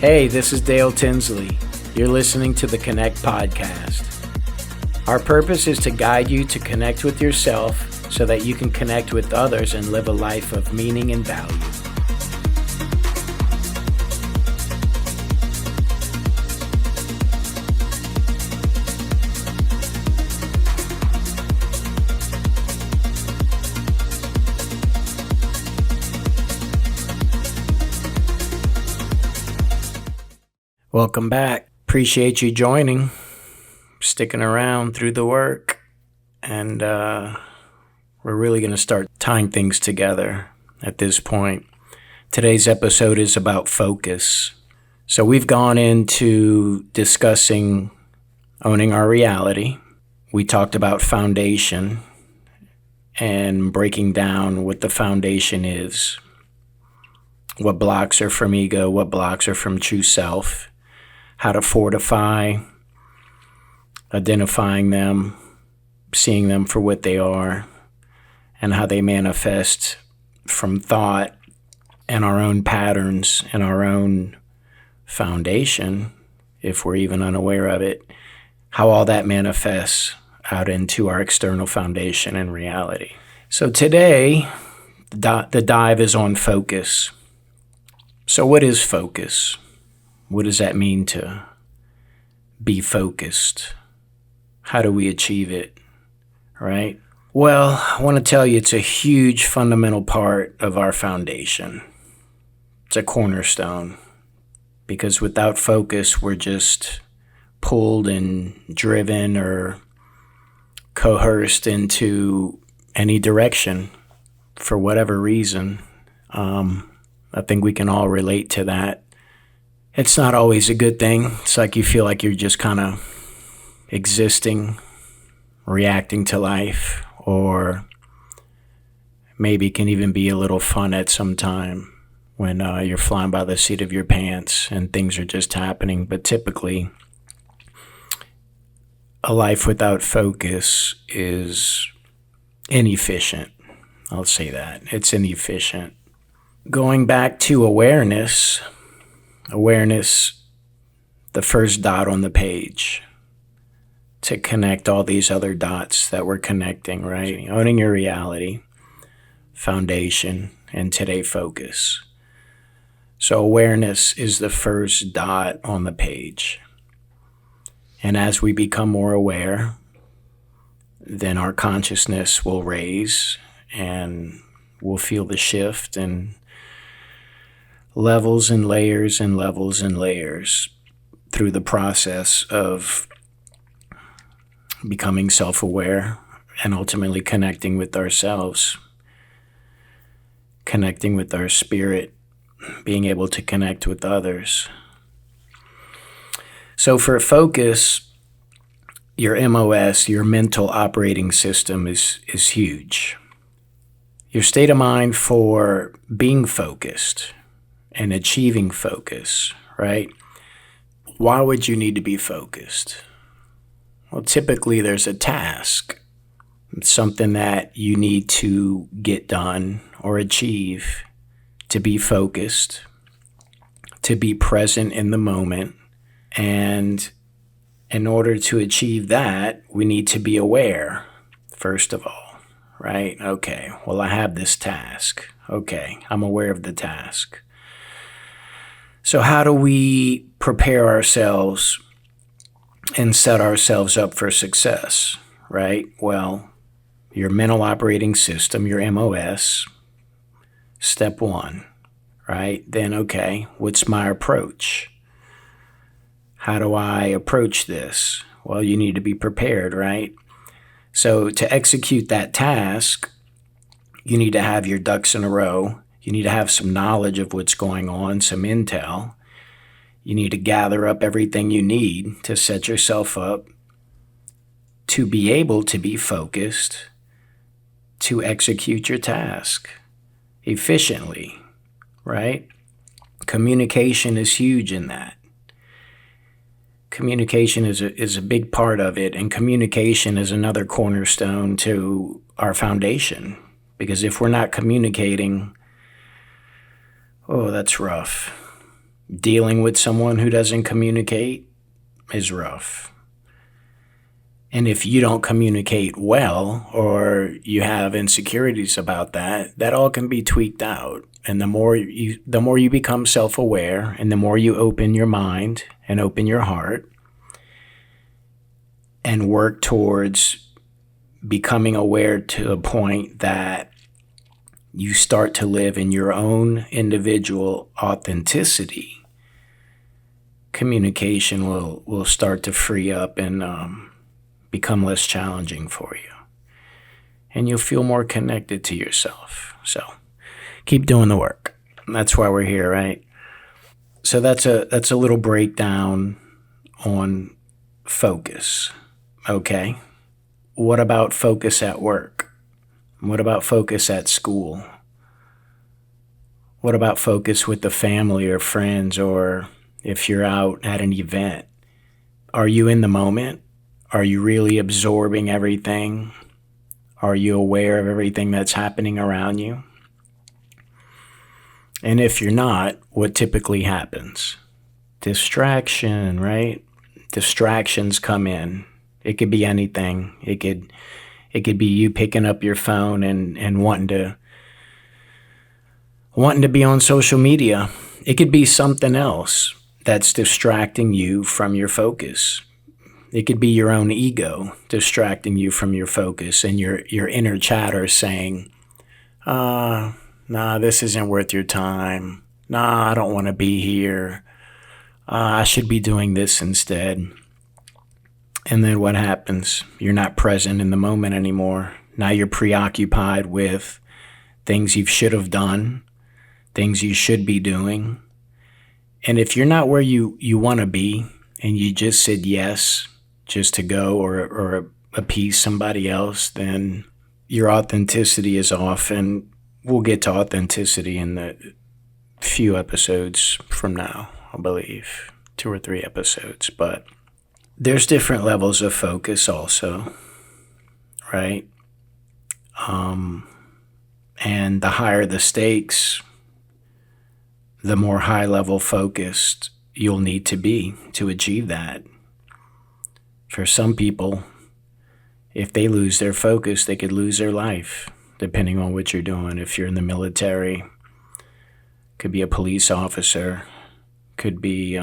Hey, this is Dale Tinsley. You're listening to the Connect podcast. Our purpose is to guide you to connect with yourself so that you can connect with others and live a life of meaning and value. Welcome back. Appreciate you joining, sticking around through the work, and we're really going to start tying things together at this point. Today's episode is about focus. So we've gone into discussing owning our reality. We talked about foundation and breaking down what the foundation is, what blocks are from ego, what blocks are from true self, how to fortify, identifying them, seeing them for what they are, and how they manifest from thought and our own patterns and our own foundation, if we're even unaware of it, how all that manifests out into our external foundation and reality. So today, the dive is on focus. So what is focus? What does that mean to be focused? How do we achieve it, right? Well, I want to tell you it's a huge fundamental part of our foundation. It's a cornerstone, because without focus, we're just pulled and driven or coerced into any direction for whatever reason. I think we can all relate to that. It's not always a good thing. It's like you feel like you're just kind of existing, reacting to life, or maybe it can even be a little fun at some time when you're flying by the seat of your pants and things are just happening. But typically, a life without focus is inefficient. I'll say that. It's inefficient. Going back to awareness, the first dot on the page, to connect all these other dots that we're connecting, right? Owning your reality, foundation, and today focus. So awareness is the first dot on the page. And as we become more aware, then our consciousness will raise and we'll feel the shift and levels and layers and levels and layers through the process of becoming self-aware and ultimately connecting with ourselves, connecting with our spirit, being able to connect with others. So for focus, your MOS, your mental operating system is huge. Your state of mind for being focused and achieving focus, right? Why would you need to be focused? Well, typically there's a task. It's something that you need to get done or achieve to be focused, to be present in the moment. And in order to achieve that, we need to be aware, first of all, right? Okay, well, I have this task. Okay, I'm aware of the task. So how do we prepare ourselves and set ourselves up for success, right? Well, your mental operating system, your MOS, step one, right? Then, okay, what's my approach? How do I approach this? Well, you need to be prepared, right? So to execute that task, you need to have your ducks in a row. You need to have some knowledge of what's going on, some intel. You need to gather up everything you need to set yourself up to be able to be focused, to execute your task efficiently, right? Communication is huge in that. Communication is a big part of it, and communication is another cornerstone to our foundation. Because if we're not communicating, oh, that's rough. Dealing with someone who doesn't communicate is rough. And if you don't communicate well, or you have insecurities about that, that all can be tweaked out. And the more you become self-aware, and the more you open your mind and open your heart and work towards becoming aware to a point that you start to live in your own individual authenticity, communication will start to free up and become less challenging for you. And you'll feel more connected to yourself. So keep doing the work. That's why we're here, right? So that's a little breakdown on focus. Okay. What about focus at work? What about focus at school? What about focus with the family or friends, or if you're out at an event? Are you in the moment? Are you really absorbing everything? Are you aware of everything that's happening around you? And if you're not, what typically happens? Distraction, right? Distractions come in. It could be anything. It could be you picking up your phone and wanting to be on social media. It could be something else that's distracting you from your focus. It could be your own ego distracting you from your focus, and your inner chatter saying, nah, this isn't worth your time. Nah, I don't want to be here. I should be doing this instead. And then what happens? You're not present in the moment anymore. Now you're preoccupied with things you should have done, things you should be doing. And if you're not where you want to be, and you just said yes just to go or appease somebody else, then your authenticity is off. And we'll get to authenticity in the few episodes from now, I believe, 2 or 3 episodes. But there's different levels of focus also, right? And the higher the stakes, the more high-level focused you'll need to be to achieve that. For some people, if they lose their focus, they could lose their life, depending on what you're doing. If you're in the military, could be a police officer, could be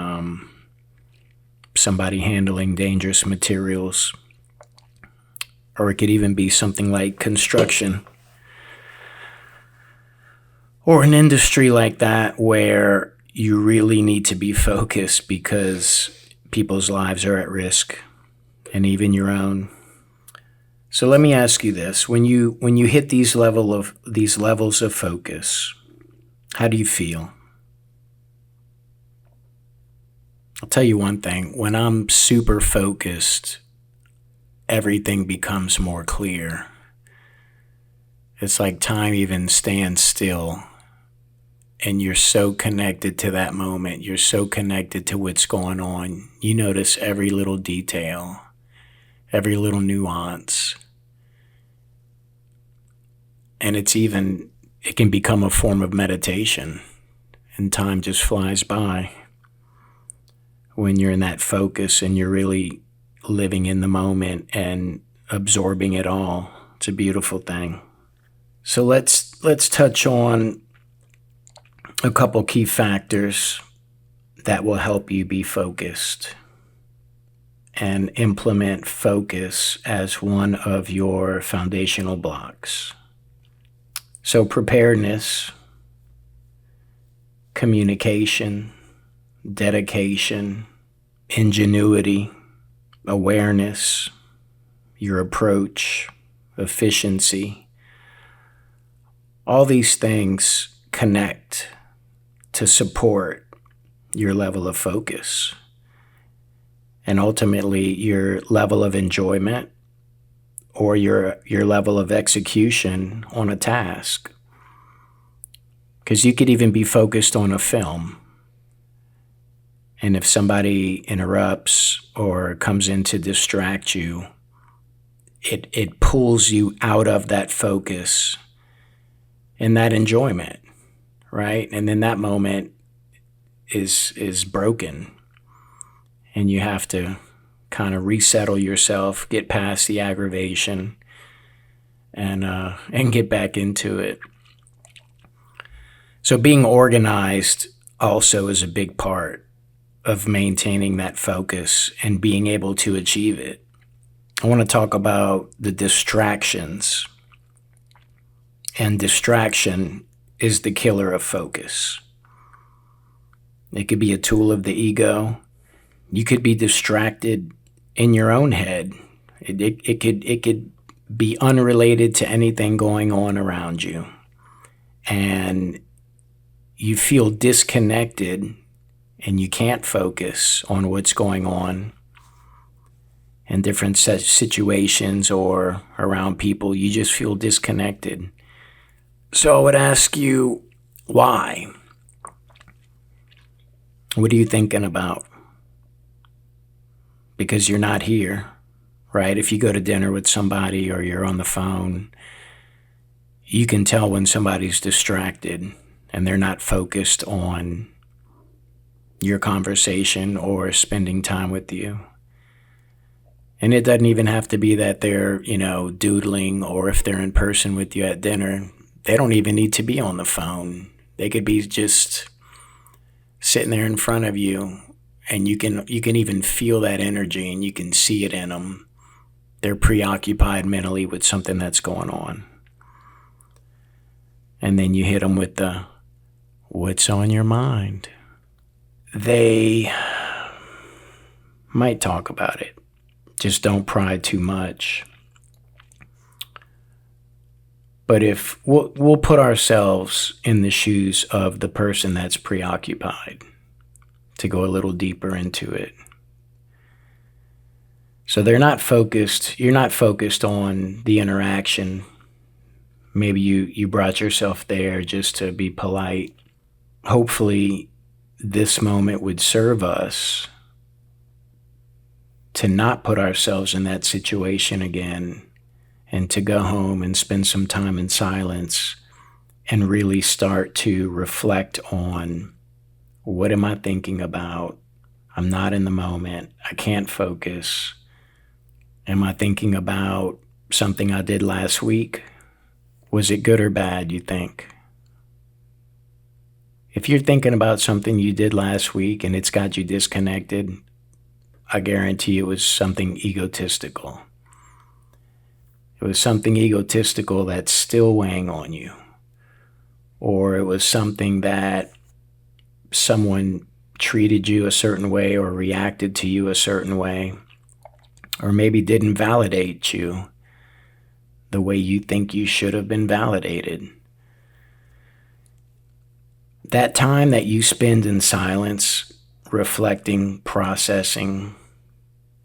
somebody handling dangerous materials, or it could even be something like construction, or an industry like that where you really need to be focused because people's lives are at risk, and even your own. So let me ask you this: when you hit these levels of focus, how do you feel? I'll tell you one thing: when I'm super focused, everything becomes more clear. It's like time even stands still, and you're so connected to that moment. You're so connected to what's going on. You notice every little detail, every little nuance. And it can become a form of meditation, and time just flies by when you're in that focus and you're really living in the moment and absorbing it all. It's a beautiful thing. So let's touch on a couple key factors that will help you be focused and implement focus as one of your foundational blocks. So preparedness, communication, dedication, ingenuity, awareness, your approach, efficiency. All these things connect to support your level of focus and ultimately your level of enjoyment or your level of execution on a task. Because you could even be focused on a film, and if somebody interrupts or comes in to distract you, it pulls you out of that focus and that enjoyment, right? And in that moment, is broken, and you have to kind of resettle yourself, get past the aggravation, and get back into it. So being organized also is a big part of maintaining that focus and being able to achieve it. I want to talk about the distractions. And distraction is the killer of focus. It could be a tool of the ego. You could be distracted in your own head. It could be unrelated to anything going on around you. And you feel disconnected and you can't focus on what's going on in different situations or around people. You just feel disconnected. So I would ask you, why? What are you thinking about? Because you're not here, right? If you go to dinner with somebody or you're on the phone, you can tell when somebody's distracted and they're not focused on your conversation or spending time with you. And it doesn't even have to be that they're, doodling, or if they're in person with you at dinner, they don't even need to be on the phone. They could be just sitting there in front of you, and you can even feel that energy, and you can see it in them. They're preoccupied mentally with something that's going on. And then you hit them with the, what's on your mind? They might talk about it. Just don't pry too much. But if we'll put ourselves in the shoes of the person that's preoccupied, to go a little deeper into it. So they're not focused, you're not focused on the interaction. Maybe you brought yourself there just to be polite. Hopefully this moment would serve us to not put ourselves in that situation again, and to go home and spend some time in silence and really start to reflect on, what am I thinking about? I'm not in the moment. I can't focus. Am I thinking about something I did last week? Was it good or bad, you think? If you're thinking about something you did last week and it's got you disconnected, I guarantee it was something egotistical. It was something egotistical that's still weighing on you. Or it was something that someone treated you a certain way or reacted to you a certain way, or maybe didn't validate you the way you think you should have been validated. That time that you spend in silence, reflecting, processing,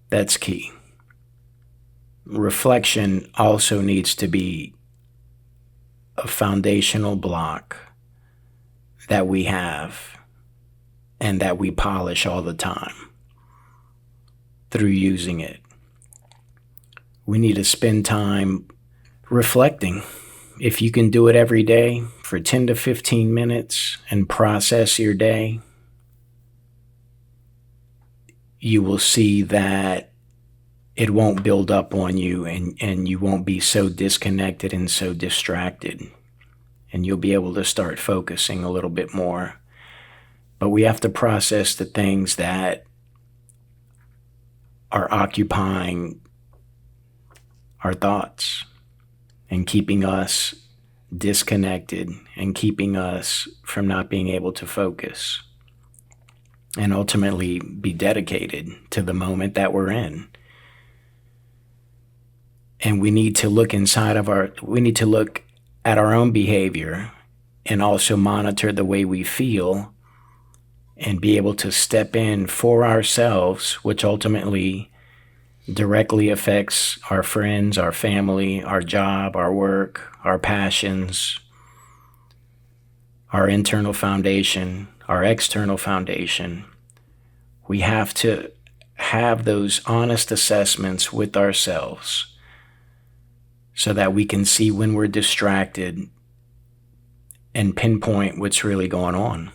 that's key. Reflection also needs to be a foundational block that we have and that we polish all the time through using it. We need to spend time reflecting. If you can do it every day for 10 to 15 minutes and process your day, you will see that it won't build up on you, and you won't be so disconnected and so distracted. And you'll be able to start focusing a little bit more. But we have to process the things that are occupying our thoughts and keeping us disconnected and keeping us from not being able to focus and ultimately be dedicated to the moment that we're in. And we need to look at our own behavior and also monitor the way we feel and be able to step in for ourselves, which ultimately directly affects our friends, our family, our job, our work, our passions, our internal foundation, our external foundation. We have to have those honest assessments with ourselves so that we can see when we're distracted and pinpoint what's really going on.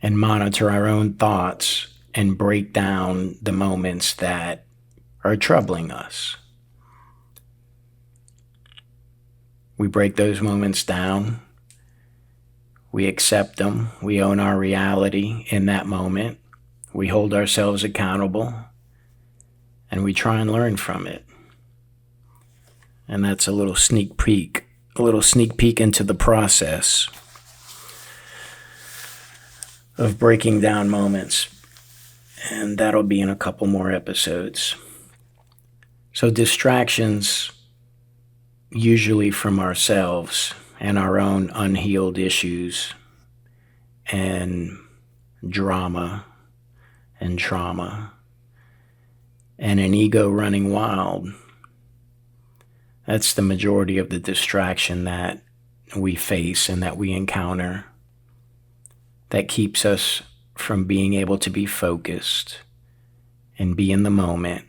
and monitor our own thoughts and break down the moments that are troubling us. We break those moments down. We accept them. We own our reality in that moment. We hold ourselves accountable, and we try and learn from it. And that's a little sneak peek into the process of breaking down moments. And that'll be in a couple more episodes. So distractions, usually from ourselves and our own unhealed issues and drama and trauma and an ego running wild. That's the majority of the distraction that we face and that we encounter that keeps us from being able to be focused and be in the moment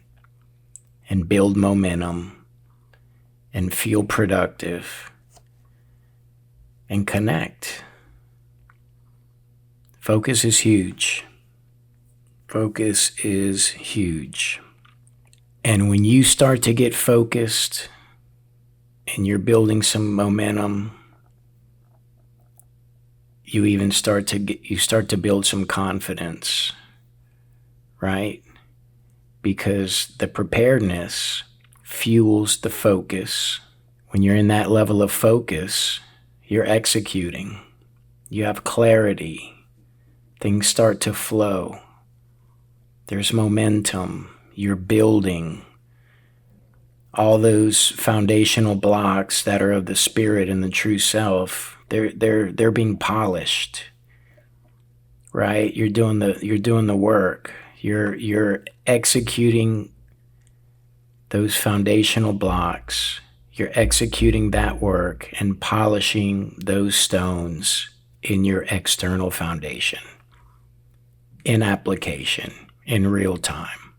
and build momentum and feel productive and connect. Focus is huge. Focus is huge. And when you start to get focused and you're building some momentum, you start to build some confidence, right? Because the preparedness fuels the focus. When you're in that level of focus, you're executing. You have clarity. Things start to flow. There's momentum. You're building. All those foundational blocks that are of the spirit and the true self, they're being polished, right? You're doing the work. You're executing those foundational blocks. You're executing that work and polishing those stones in your external foundation, in application, in real time.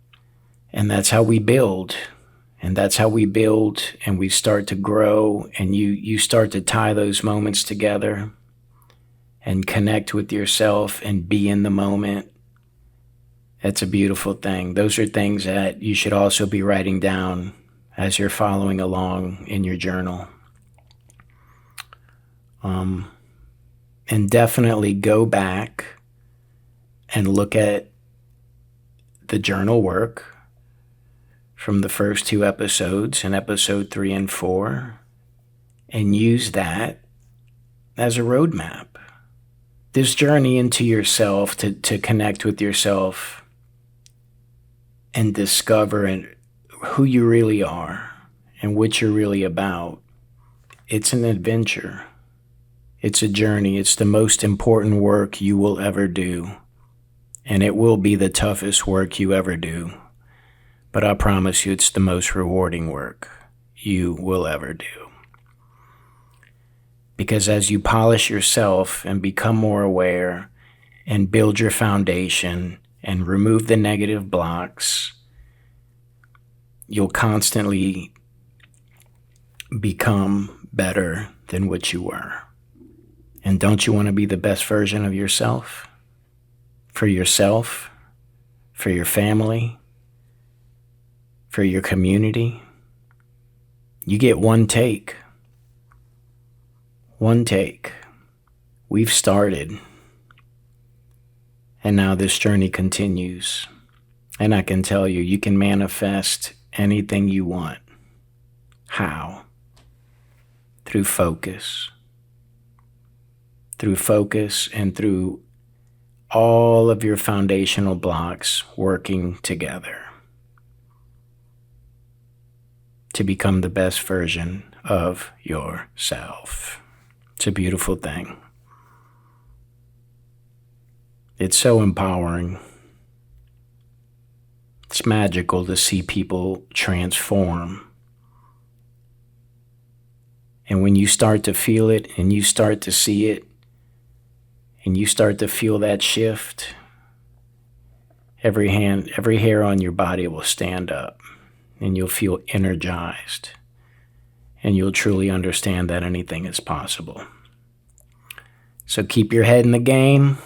And that's how we build. And that's how we build, and we start to grow, and you start to tie those moments together and connect with yourself and be in the moment. That's a beautiful thing. Those are things that you should also be writing down as you're following along in your journal. And definitely go back and look at the journal work from the first 2 episodes, in episode 3 and 4, and use that as a roadmap. This journey into yourself to connect with yourself and discover who you really are and what you're really about. It's an adventure. It's a journey. It's the most important work you will ever do. And it will be the toughest work you ever do. But I promise you, it's the most rewarding work you will ever do. Because as you polish yourself and become more aware and build your foundation and remove the negative blocks, you'll constantly become better than what you were. And don't you want to be the best version of yourself? For yourself, for your family, for your community? You get one take. One take. We've started. And now this journey continues. And I can tell you, you can manifest anything you want. How? Through focus. Through focus and through all of your foundational blocks working together to become the best version of yourself. It's a beautiful thing. It's so empowering. It's magical to see people transform. And when you start to feel it and you start to see it and you start to feel that shift, every hair on your body will stand up and you'll feel energized and you'll truly understand that anything is possible. So keep your head in the game.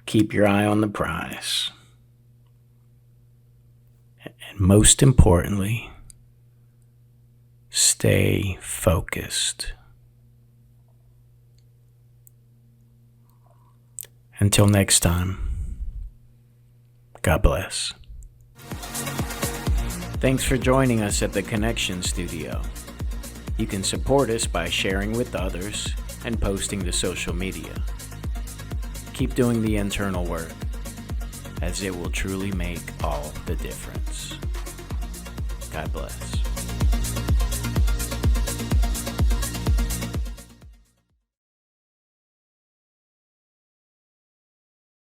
Keep your eye on the prize. And most importantly, stay focused. Until next time, God bless. Thanks for joining us at the Connection Studio. You can support us by sharing with others and posting to social media. Keep doing the internal work, as it will truly make all the difference. God bless.